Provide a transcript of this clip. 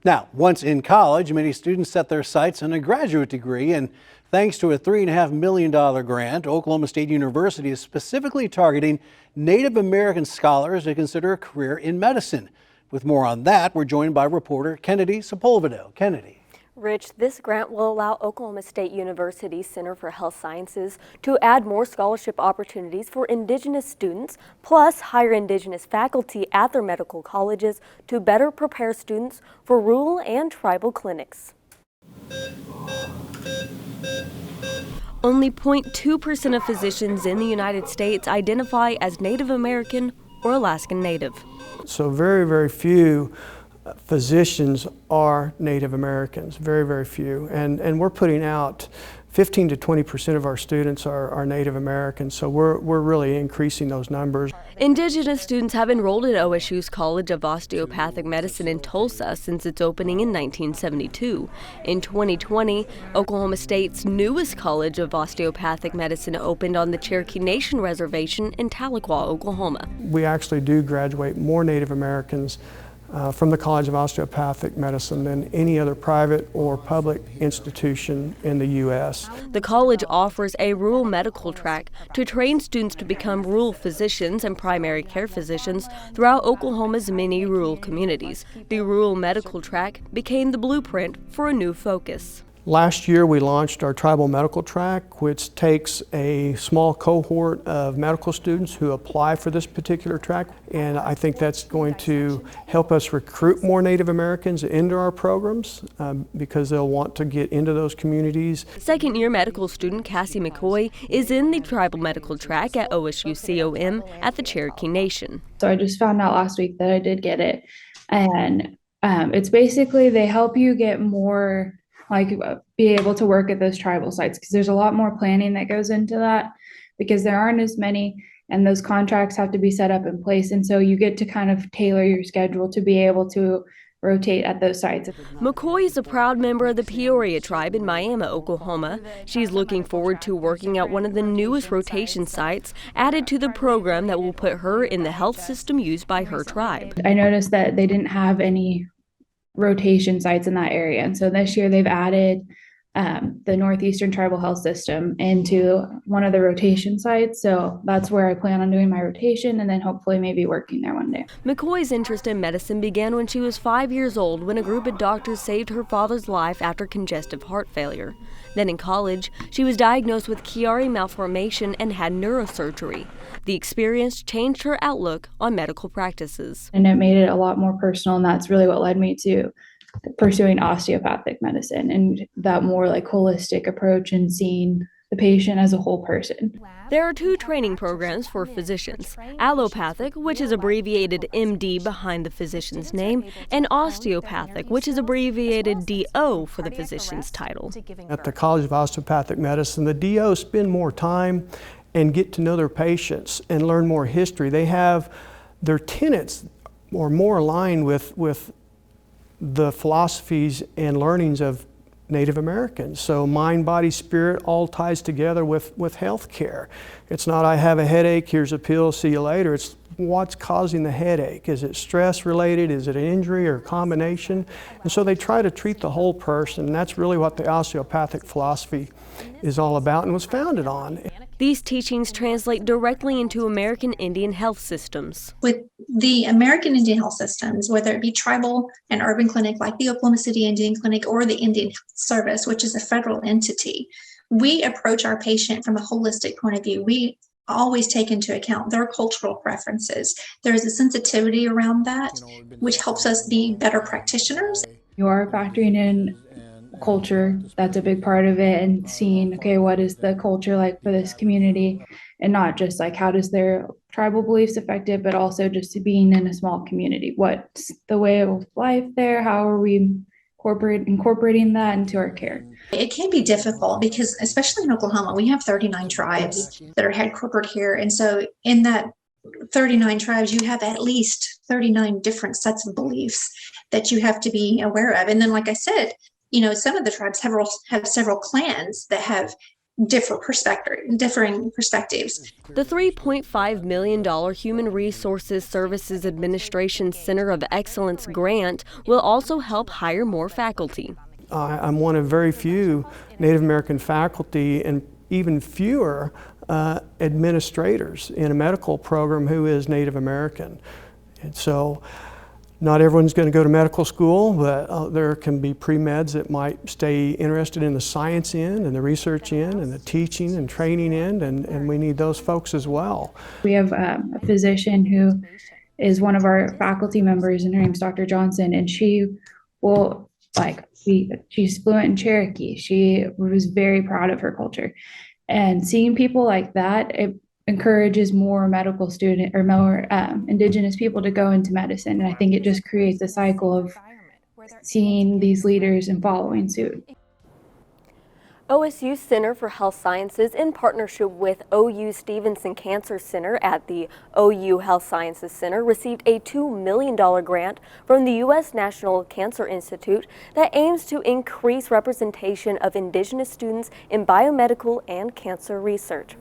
Now, once in college, many students set their sights on a graduate degree, and thanks to a $3.5 million grant, Oklahoma State University is specifically targeting Native American scholars to consider a career in medicine. With more on that, we're joined by reporter Kennedy Sepulvedo. Kennedy. Rich, this grant will allow Oklahoma State University's Center for Health Sciences to add more scholarship opportunities for Indigenous students, plus hire Indigenous faculty at their medical colleges to better prepare students for rural and tribal clinics. Only 0.2% of physicians in the United States identify as Native American or Alaskan Native. So very, very few physicians are Native Americans, very, very few. And we're putting out 15 to 20% of our students are Native Americans, so we're really increasing those numbers. Indigenous students have enrolled at OSU's College of Osteopathic Medicine in Tulsa since its opening in 1972. In 2020, Oklahoma State's newest College of Osteopathic Medicine opened on the Cherokee Nation Reservation in Tahlequah, Oklahoma. We actually do graduate more Native Americans from the College of Osteopathic Medicine than any other private or public institution in the U.S. The college offers a rural medical track to train students to become rural physicians and primary care physicians throughout Oklahoma's many rural communities. The rural medical track became the blueprint for a new focus. Last year we launched our tribal medical track, which takes a small cohort of medical students who apply for this particular track, and I think that's going to help us recruit more Native Americans into our programs because they'll want to get into those communities. Second-year medical student Cassie McCoy is in the tribal medical track at OSU-COM at the Cherokee Nation. So I just found out last week that I did get it, and it's basically they help you get more be able to work at those tribal sites, because there's a lot more planning that goes into that because there aren't as many and those contracts have to be set up in place. And so you get to kind of tailor your schedule to be able to rotate at those sites. McCoy is a proud member of the Peoria tribe in Miami, Oklahoma. She's looking forward to working at one of the newest rotation sites added to the program that will put her in the health system used by her tribe. I noticed that they didn't have any rotation sites in that area, and so this year they've added the Northeastern Tribal Health System into one of the rotation sites, so that's where I plan on doing my rotation and then hopefully maybe working there one day. McCoy's interest in medicine began when she was 5 years old when a group of doctors saved her father's life after congestive heart failure. Then in college, she was diagnosed with Chiari malformation and had neurosurgery. The experience changed her outlook on medical practices. And it made it a lot more personal, and that's really what led me to pursuing osteopathic medicine and that more holistic approach and seeing the patient as a whole person. There are two training programs for physicians: allopathic, which is abbreviated MD behind the physician's name, and osteopathic, which is abbreviated DO for the physician's title. At the College of Osteopathic Medicine, the DO spend more time and get to know their patients and learn more history. They have their tenets or more aligned with the philosophies and learnings of Native Americans. So mind, body, spirit all ties together with health care. It's not I have a headache, here's a pill, see you later. It's what's causing the headache. Is it stress related? Is it an injury or a combination? And so they try to treat the whole person. And that's really what the osteopathic philosophy is all about and was founded on. These teachings translate directly into American Indian health systems. With the American Indian health systems, whether it be tribal and urban clinic like the Oklahoma City Indian Clinic or the Indian Health Service, which is a federal entity, we approach our patient from a holistic point of view. We always take into account their cultural preferences. There is a sensitivity around that, which helps us be better practitioners. You are factoring in culture, that's a big part of it, and seeing, okay, what is the culture like for this community, and not just how does their tribal beliefs affect it, but also just being in a small community. What's the way of life there? How are we incorporating that into our care? It can be difficult because, especially in Oklahoma, we have 39 tribes that are headquartered here. And so in that 39 tribes, you have at least 39 different sets of beliefs that you have to be aware of. And then, like I said, some of the tribes have several clans that have differing perspectives. The $3.5 million Human Resources Services Administration Center of Excellence grant will also help hire more faculty. I'm one of very few Native American faculty and even fewer administrators in a medical program who is Native American. And so not everyone's going to go to medical school, but there can be pre-meds that might stay interested in the science end and the research end and the teaching and training end, and we need those folks as well. We have a physician who is one of our faculty members, and her name's Dr. Johnson, and she will, she's fluent in Cherokee. She was very proud of her culture. And seeing people like that, it encourages more medical student or more Indigenous people to go into medicine. And I think it just creates a cycle of seeing these leaders and following suit. OSU Center for Health Sciences, in partnership with OU Stevenson Cancer Center at the OU Health Sciences Center, received a $2 million grant from the U.S. National Cancer Institute that aims to increase representation of Indigenous students in biomedical and cancer research.